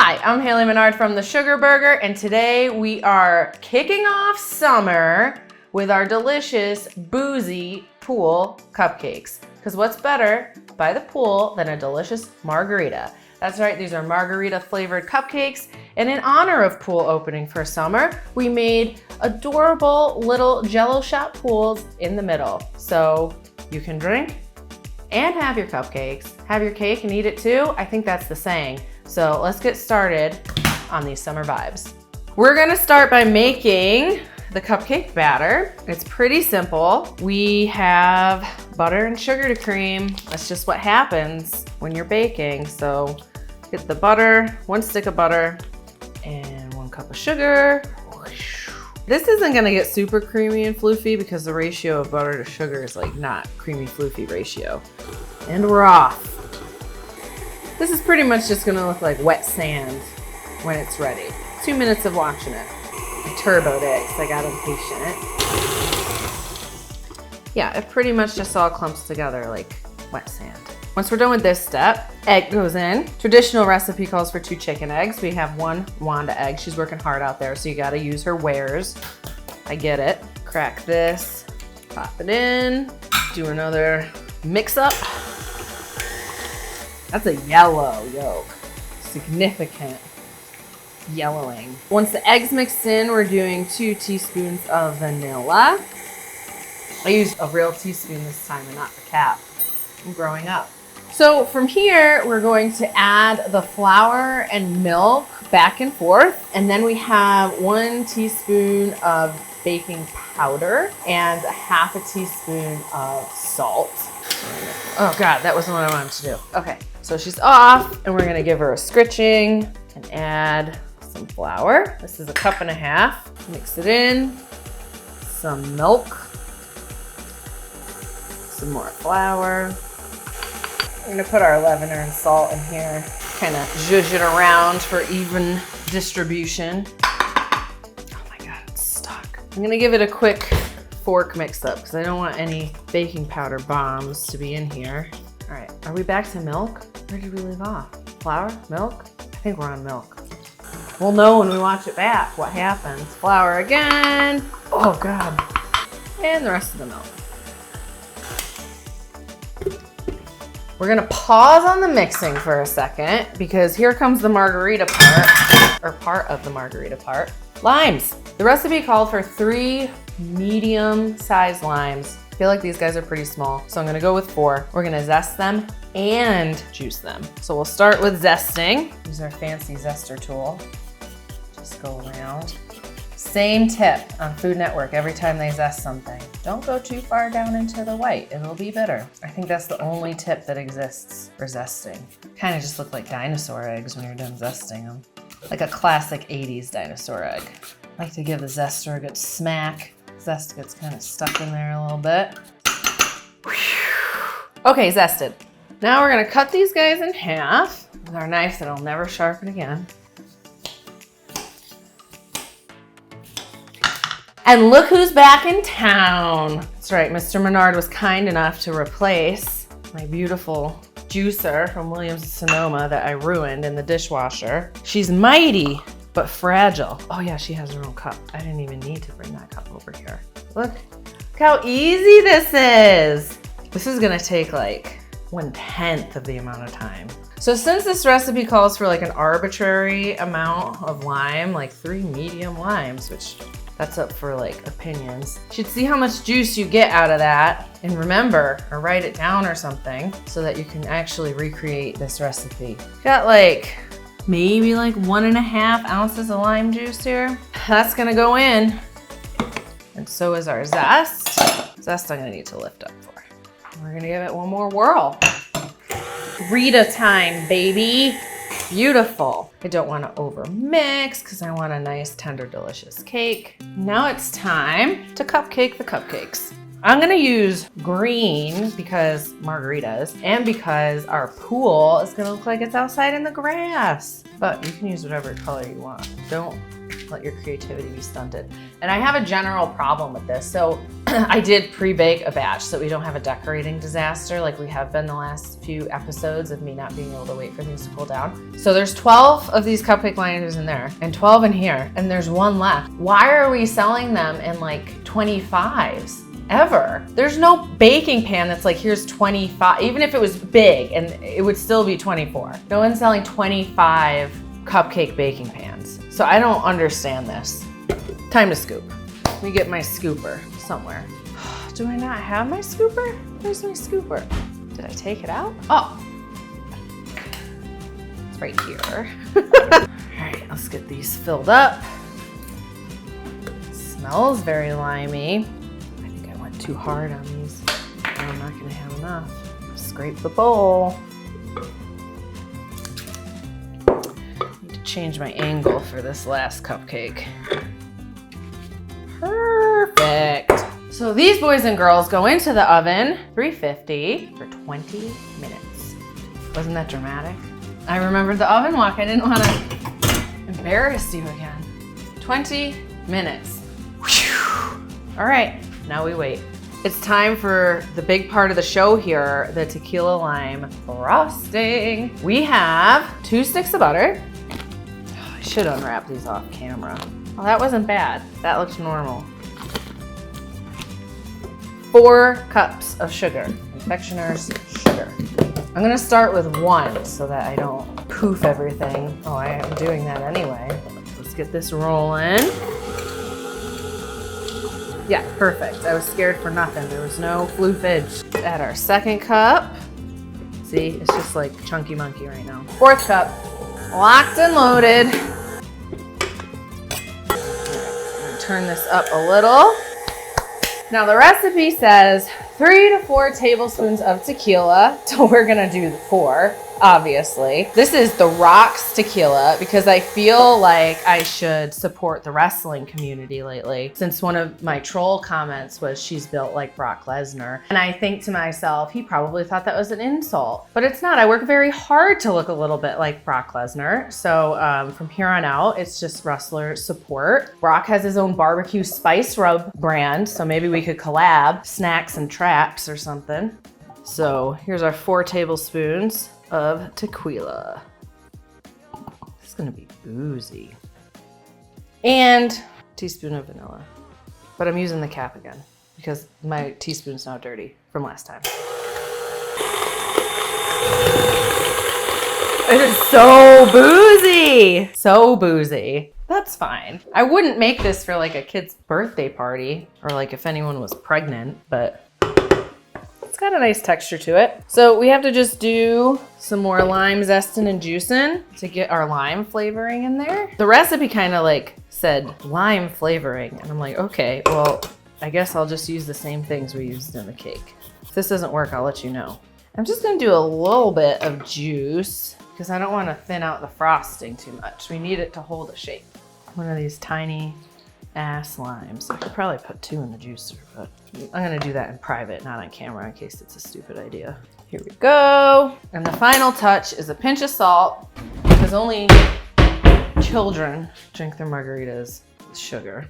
Hi, I'm Haley Menard from The Sugar Burger, and today we are kicking off summer with our delicious, boozy pool cupcakes. Because what's better by the pool than a delicious margarita? That's right, these are margarita flavored cupcakes. And in honor of pool opening for summer, we made adorable little Jell-O shot pools in the middle. So you can drink and have your cupcakes. Have your cake and eat it too. I think that's the saying. So let's get started on these summer vibes. We're gonna start by making the cupcake batter. It's pretty simple. We have butter and sugar to cream. That's just what happens when you're baking. So get the butter, 1 stick of butter, and 1 cup of sugar. This isn't gonna get super creamy and floofy because the ratio of butter to sugar is like not creamy floofy ratio. And we're off. This is pretty much just gonna look like wet sand when it's ready. 2 minutes of watching it. I turboed it because I got impatient. Yeah, it pretty much just all clumps together like wet sand. Once we're done with this step, egg goes in. Traditional recipe calls for 2 chicken eggs. We have 1 Wanda egg. She's working hard out there, so you gotta use her wares. I get it. Crack this, pop it in, do another mix up. That's a yellow yolk, significant yellowing. Once the eggs mixed in, we're doing 2 teaspoons of vanilla. I used a real teaspoon this time and not the cap. I'm growing up. So from here, we're going to add the flour and milk back and forth. And then we have 1 teaspoon of baking powder and 1/2 teaspoon of salt. Oh God, that wasn't what I wanted to do. Okay, so she's off and we're gonna give her a scritching and add some flour. This is 1.5 cups. Mix it in, some milk, some more flour. We're gonna put our leavener and salt in here, kind of zhuzh it around for even distribution. Oh my God, it's stuck. I'm gonna give it a quick fork mix up because I don't want any baking powder bombs to be in here. All right, are we back to milk? Where did we leave off? Flour, milk? I think we're on milk. We'll know when we watch it back what happens. Flour again. Oh God. And the rest of the milk. We're gonna pause on the mixing for a second because here comes the margarita part, or part of the margarita part. Limes. The recipe called for 3 medium-sized limes. I feel like these guys are pretty small, so I'm gonna go with 4. We're gonna zest them and juice them. So we'll start with zesting. Use our fancy zester tool. Just go around. Same tip on Food Network every time they zest something. Don't go too far down into the white, it'll be bitter. I think that's the only tip that exists for zesting. Kind of just look like dinosaur eggs when you're done zesting them. Like a classic 80s dinosaur egg. I like to give the zester a good smack. Zest gets kind of stuck in there a little bit. Okay, zested. Now we're gonna cut these guys in half with our knife that I'll never sharpen again. And look who's back in town. That's right, Mr. Menard was kind enough to replace my beautiful juicer from Williams-Sonoma that I ruined in the dishwasher. She's mighty, but fragile. Oh yeah, she has her own cup. I didn't even need to bring that cup over here. Look how easy this is. This is gonna take like 1/10 of the amount of time. So since this recipe calls for like an arbitrary amount of lime, like 3 medium limes, which that's up for like opinions. You should see how much juice you get out of that and remember or write it down or something so that you can actually recreate this recipe. Got like maybe like 1.5 ounces of lime juice here. That's gonna go in. And so is our zest. Zest I'm gonna need to lift up for. We're gonna give it 1 more whirl. Rita time, baby. Beautiful. I don't want to over mix because I want a nice, tender, delicious cake. Now it's time to cupcake the cupcakes. I'm gonna use green because margaritas and because our pool is gonna look like it's outside in the grass. But you can use whatever color you want. Don't let your creativity be stunted. And I have a general problem with this. So I did pre-bake a batch so we don't have a decorating disaster like we have been the last few episodes of me not being able to wait for things to cool down. So there's 12 of these cupcake liners in there and 12 in here, and there's one left. Why are we selling them in like 25s? Ever. There's no baking pan that's like, here's 25, even if it was big, and it would still be 24. No one's selling 25 cupcake baking pans. So I don't understand this. Time to scoop. Let me get my scooper somewhere. Do I not have my scooper? Where's my scooper? Did I take it out? Oh, it's right here. All right, let's get these filled up. Smells very limey. Too hard on these. I'm not gonna have enough. Scrape the bowl. Need to change my angle for this last cupcake. Perfect. So these boys and girls go into the oven, 350 for 20 minutes. Wasn't that dramatic? I remembered the oven walk. I didn't want to embarrass you again. 20 minutes. Whew. All right. Now we wait. It's time for the big part of the show here, the tequila lime frosting. We have 2 sticks of butter. Oh, I should unwrap these off camera. Well, that wasn't bad. That looks normal. 4 cups of sugar, confectioner's sugar. I'm gonna start with 1 so that I don't poof everything. Oh, I am doing that anyway. Let's get this rolling. Yeah, perfect. I was scared for nothing. There was no floofage. Add our 2nd cup. See, it's just like chunky monkey right now. 4th cup, locked and loaded. I'm gonna turn this up a little. Now the recipe says 3 to 4 tablespoons of tequila. So we're gonna do the 4, obviously. This is the Rocks tequila because I feel like I should support the wrestling community lately, since one of my troll comments was she's built like Brock Lesnar. And I think to myself, he probably thought that was an insult, but it's not. I work very hard to look a little bit like Brock Lesnar. So from here on out, it's just wrestler support. Brock has his own barbecue spice rub brand, so maybe we could collab, snacks and traps or something. So here's our 4 tablespoons of tequila. This is gonna be boozy. And a teaspoon of vanilla. But I'm using the cap again because my teaspoon's now dirty from last time. It is so boozy. So boozy. That's fine. I wouldn't make this for like a kid's birthday party or like if anyone was pregnant, but it's got a nice texture to it. So we have to just do some more lime zesting and juicing to get our lime flavoring in there. The recipe kind of like said lime flavoring, and I'm like, okay, well, I guess I'll just use the same things we used in the cake. If this doesn't work, I'll let you know. I'm just gonna do a little bit of juice because I don't want to thin out the frosting too much. We need it to hold a shape. One of these tiny ass limes. I could probably put 2 in the juicer, but I'm gonna do that in private, not on camera, in case it's a stupid idea. Here we go. And the final touch is a pinch of salt, because only children drink their margaritas with sugar.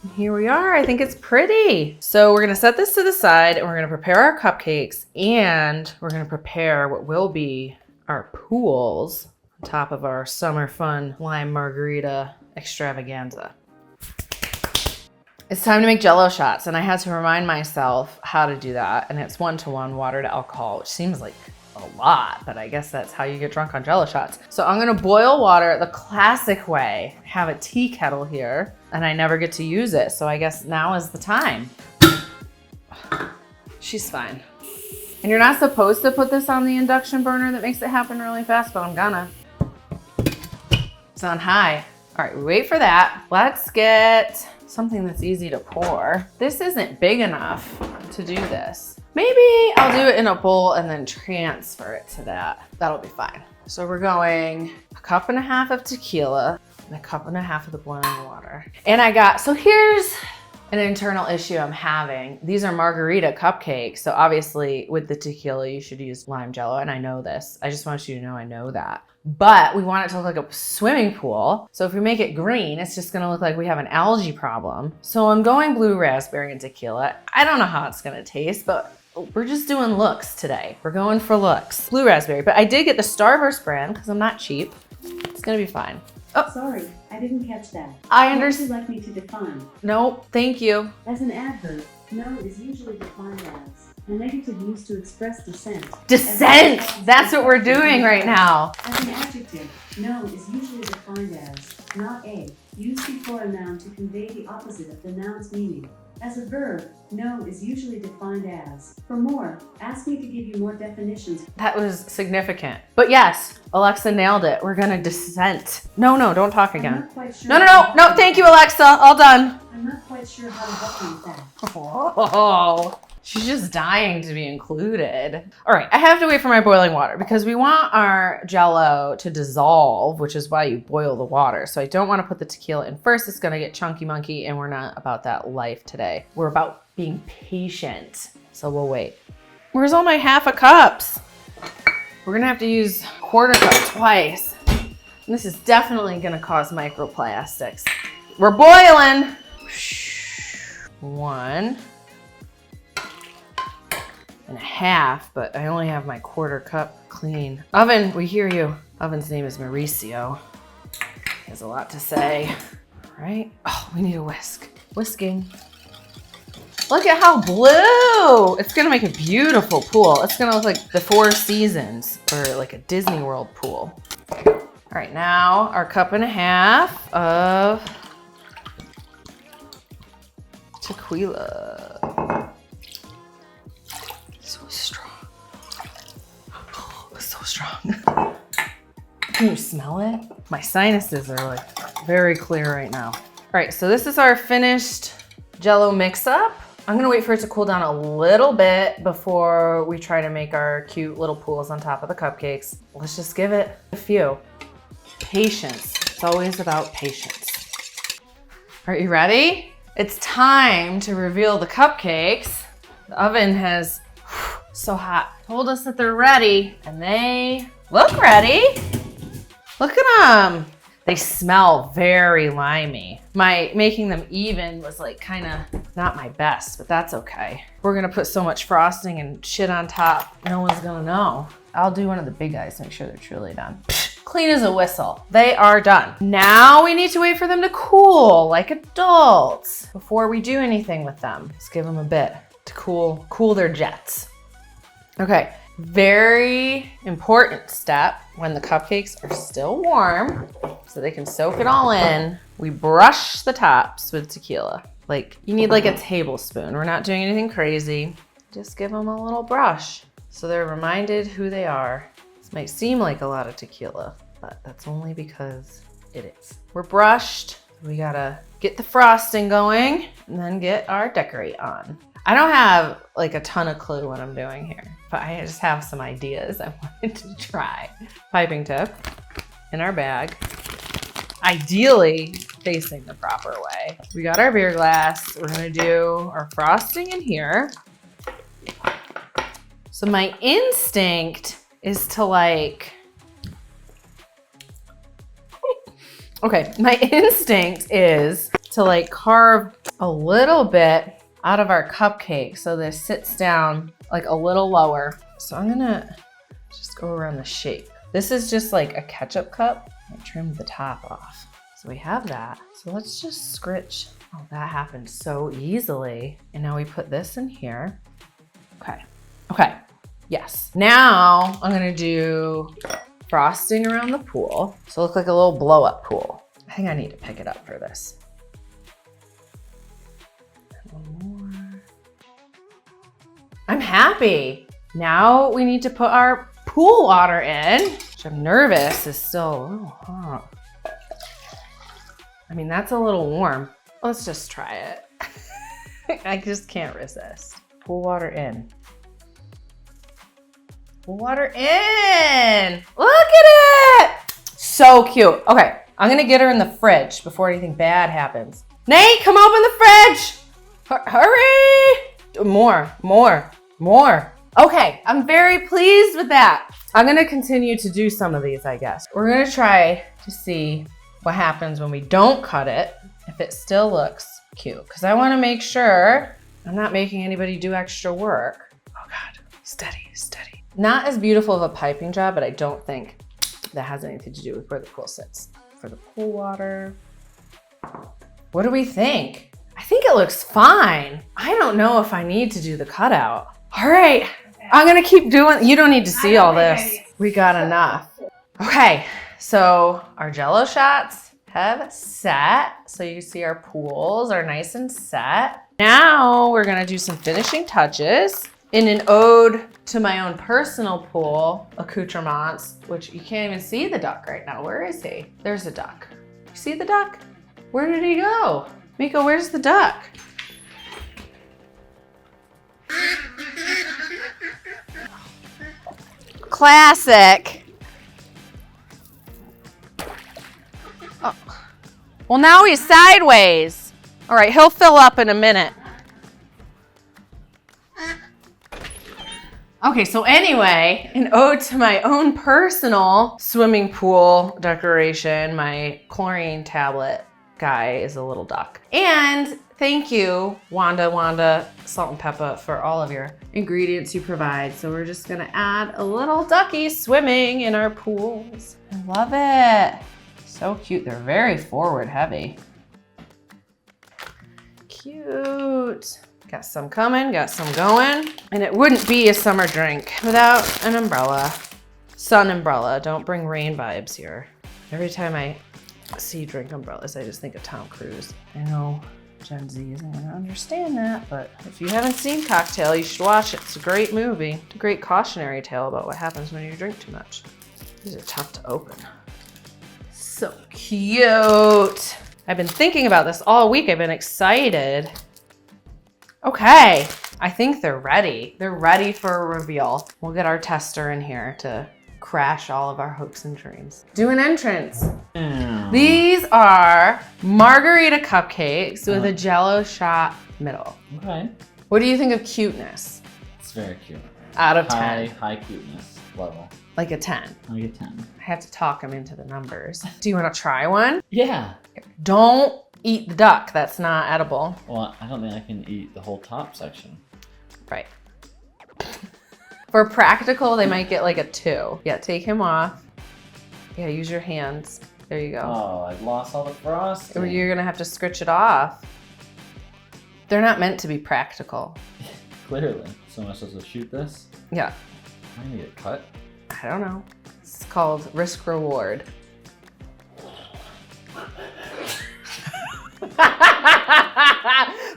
And here we are. I think it's pretty. So we're gonna set this to the side and we're gonna prepare our cupcakes, and we're gonna prepare what will be our pools on top of our summer fun lime margarita extravaganza. It's time to make Jell-O shots, and I had to remind myself how to do that, and it's 1-to-1 water to alcohol, which seems like a lot, but I guess that's how you get drunk on Jell-O shots. So I'm gonna boil water the classic way. I have a tea kettle here, and I never get to use it, so I guess now is the time. She's fine. And you're not supposed to put this on the induction burner that makes it happen really fast, but I'm gonna. It's on high. All right, we wait for that. Let's get something that's easy to pour. This isn't big enough to do this. Maybe I'll do it in a bowl and then transfer it to that. That'll be fine. So we're going 1.5 cups of tequila and 1.5 cups of the boiling water. And I got, so here's an internal issue I'm having. These are Margarita cupcakes. So obviously with the tequila, you should use lime Jell-O. And I know this. I just want you to know I know that. But we want it to look like a swimming pool. So if we make it green, it's just gonna look like we have an algae problem. So I'm going blue raspberry and tequila. I don't know how it's gonna taste, but we're just doing looks today. We're going for looks. Blue raspberry, but I did get the Starburst brand because I'm not cheap. It's gonna be fine. Oh, sorry, I didn't catch that. I understand. What would you like me to define? No, thank you. As an adverb, no is usually defined as a negative used to express dissent. Dissent! That's what we're doing right now. As an adjective, no is usually defined as not a, used before a noun to convey the opposite of the noun's meaning. As a verb, no is usually defined as. For more, ask me to give you more definitions. That was significant. But yes, Alexa nailed it. We're gonna dissent. No, don't talk again. I'm not quite sure No, thank you, Alexa. All done. I'm not quite sure how to help you with that. Oh, she's just dying to be included. All right, I have to wait for my boiling water because we want our Jell-O to dissolve, which is why you boil the water. So I don't want to put the tequila in first. It's gonna get chunky monkey, and we're not about that life today. We're about being patient. So we'll wait. Where's all my half a cups? We're gonna have to use quarter cup twice. And this is definitely gonna cause microplastics. We're boiling. 1.5, but I only have my quarter cup clean. Oven, we hear you. Oven's name is Mauricio. He has a lot to say. All right. Oh, we need a whisk. Whisking. Look at how blue. It's gonna make a beautiful pool. It's gonna look like the Four Seasons or like a Disney World pool. All right, now our 1.5 cups of tequila. So strong. Oh, it's so strong. Can you smell it? My sinuses are like very clear right now. All right, so this is our finished Jell-O mix-up. I'm gonna wait for it to cool down a little bit before we try to make our cute little pools on top of the cupcakes. Let's just give it a few. Patience. It's always about patience. Are you ready? It's time to reveal the cupcakes. The oven has, so hot, told us that they're ready, and they look ready. Look at them. They smell very limey. My making them even was like kind of not my best, but that's okay. We're gonna put so much frosting and shit on top, no one's gonna know. I'll do one of the big guys to make sure they're truly done. Clean as a whistle. They are done. Now we need to wait for them to cool like adults before we do anything with them. Let's give them a bit to cool their jets. Okay, very important step when the cupcakes are still warm so they can soak it all in. We brush the tops with tequila. Like you need like a tablespoon. We're not doing anything crazy. Just give them a little brush so they're reminded who they are. This might seem like a lot of tequila, but that's only because it is. We're brushed. We gotta get the frosting going and then get our decorate on. I don't have like a ton of clue what I'm doing here, but I just have some ideas I wanted to try. Piping tip in our bag, ideally facing the proper way. We got our beer glass. We're gonna do our frosting in here. So my instinct is to like, my instinct is to like carve a little bit out of our cupcake so this sits down like a little lower. So I'm gonna just go around the shape. This is just like a ketchup cup. I trimmed the top off. So we have that. So let's just scritch. Oh, that happened so easily. And now we put this in here. Okay, yes. Now I'm gonna do frosting around the pool. So it looks like a little blow up pool. I think I need to pick it up for this. One more. I'm happy. Now we need to put our pool water in, which I'm nervous is still a little hot. I mean, that's a little warm. Let's just try it. I just can't resist. Pool water in. Pool water in. Look at it. So cute. Okay, I'm gonna get her in the fridge before anything bad happens. Nate, come open the fridge. Hurry! More. Okay, I'm very pleased with that. I'm gonna continue to do some of these, I guess. We're gonna try to see what happens when we don't cut it, if it still looks cute. Because I wanna make sure I'm not making anybody do extra work. Oh God, steady. Not as beautiful of a piping job, but I don't think that has anything to do with where the pool sits. For the pool water. What do we think? I think it looks fine. I don't know if I need to do the cutout. All right, I'm gonna keep doing, you don't need to see all this. We got enough. Okay, so our Jell-O shots have set. So you can see our pools are nice and set. Now we're gonna do some finishing touches in an ode to my own personal pool accoutrements, which you can't even see the duck right now. Where is he? There's a duck. You see the duck? Where did he go? Miko, where's the duck? Classic. Oh. Well, now he's sideways. All right, he'll fill up in a minute. Okay, so anyway, an ode to my own personal swimming pool decoration, my chlorine tablet guy is a little duck. And thank you, Wanda, Salt and Peppa, for all of your ingredients you provide. So we're just gonna add a little ducky swimming in our pools. I love it. So cute, they're very forward heavy. Cute. Got some coming, got some going. And it wouldn't be a summer drink without an umbrella. Sun umbrella, don't bring rain vibes here. Every time I see drink umbrellas, I just think of Tom Cruise. I know Gen Z isn't gonna understand that, but if you haven't seen Cocktail, you should watch it. It's a great movie. It's a great cautionary tale about what happens when you drink too much. These are tough to open. So cute. I've been thinking about this all week. I've been excited. Okay, I think they're ready. They're ready for a reveal. We'll get our tester in here to crash all of our hopes and dreams. Do an entrance. These are Margarita cupcakes with a Jell-O shot middle. Okay. What do you think of cuteness? It's very cute. Out of 10. High cuteness level. Like a 10. Like a 10. I have to talk them into the numbers. Do you want to try one? Yeah. Don't eat the duck. That's not edible. Well, I don't think I can eat the whole top section. Right. For practical, they might get like a 2. Yeah, take him off. Yeah, use your hands. There you go. Oh, I've lost all the frosting. Or you're gonna have to scritch it off. They're not meant to be practical. Clearly. So am I supposed to shoot this? Yeah. Am I gonna get cut? I don't know. It's called risk reward.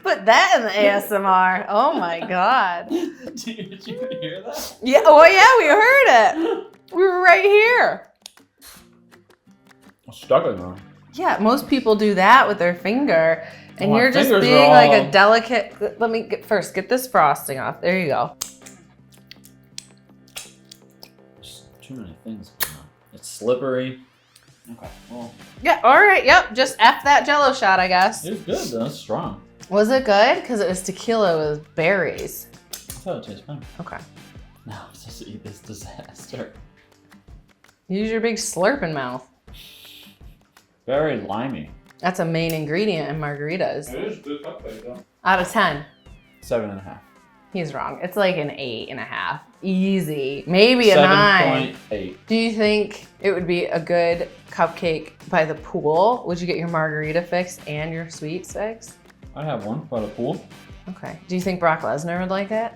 Put that in the ASMR. Oh my God. Did you hear that? Yeah, oh yeah, we heard it. We were right here. I'm stuck in there. Yeah, most people do that with their finger. And My you're just fingers being are like all- a delicate, let me get this frosting off. There you go. There's too many things going on. It's slippery. Okay, well. Yeah, all right, yep, just F that Jell-O shot, I guess. It was good though, it's strong. Was it good? Because it was tequila with berries. I thought it tasted fine. Okay. Now I'm supposed to eat this disaster. Use your big slurping mouth. Very limey. That's a main ingredient in margaritas. It is good cupcake though. Out of 10. 7.5. He's wrong. It's like an 8.5. Easy. Maybe a 9. 7.8. Do you think it would be a good cupcake by the pool? Would you get your margarita fix and your sweets fix? I have one by the pool. Okay. Do you think Brock Lesnar would like it?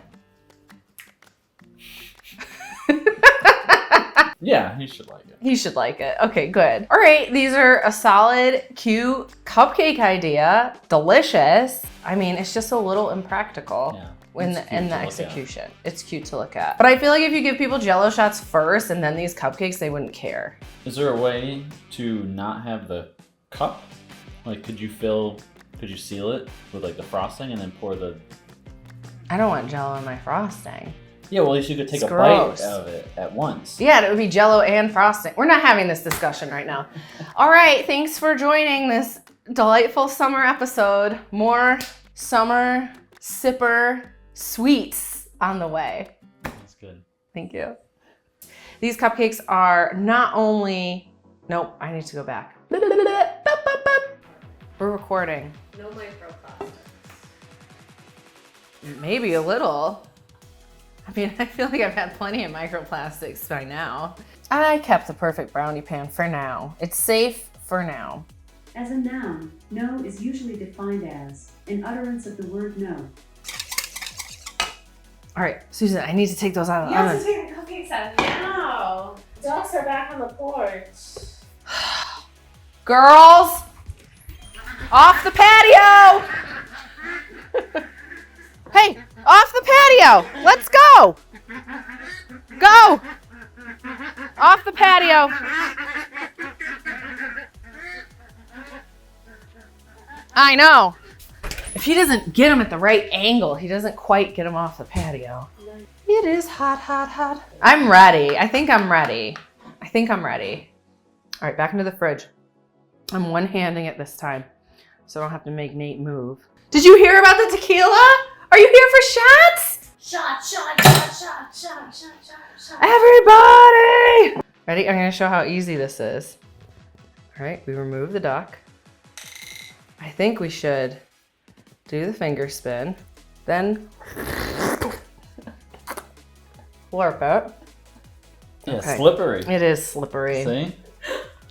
Yeah, he should like it. He should like it. Okay, good. All right, these are a solid, cute cupcake idea. Delicious. I mean, it's just a little impractical. Yeah. In It's the, cute in the to look at. execution. It's cute to look at. But I feel like if you give people Jell-O shots first and then these cupcakes, they wouldn't care. Is there a way to not have the cup? Like, could you seal it with like the frosting and then pour the... I don't want Jell-O in my frosting. Yeah, well, at least you could take It's a gross. bite out of it at once. Yeah, and it would be Jell-O and frosting. We're not having this discussion right now. All right, thanks for joining this delightful summer episode. More summer sipper sweets on the way. That's good. Thank you. These cupcakes are not only, nope, I need to go back. We're recording. No microplastics. Maybe a little. I mean, I feel like I've had plenty of microplastics by now. I kept the perfect brownie pan for now. It's safe for now. As a noun, no is usually defined as an utterance of the word no. All right, Susan, I need to take those out of the You have oven. to take the cupcakes out now. Ducks are back on the porch. Girls, off the patio! Hey, off the patio! Let's go! Go! Off the patio. I know. If he doesn't get him at the right angle, he doesn't quite get him off the patio. It is hot, hot, hot. I'm ready. I think I'm ready. All right, back into the fridge. I'm one-handing it this time, so I don't have to make Nate move. Did you hear about the tequila? Are you here for shots? Shot, shot, shot, shot, shot, shot, shot, shot. Everybody! Ready? I'm gonna show how easy this is. All right, we remove the duck. I think we should do the finger spin, then slurp it. Yeah, Okay. slippery. It is slippery. See?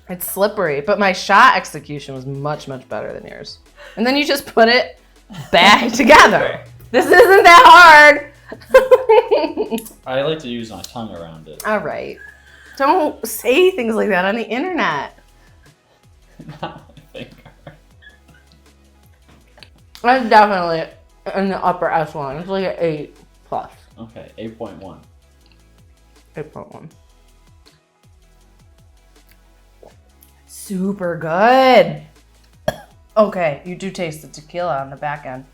It's slippery, but my shot execution was much, much better than yours. And then you just put it back together. This isn't that hard. I like to use my tongue around it. All right. Don't say things like that on the internet. Not my finger. That's definitely in the upper echelon. It's like an 8 plus. Okay, 8.1. 8.1. Super good. Okay, you do taste the tequila on the back end.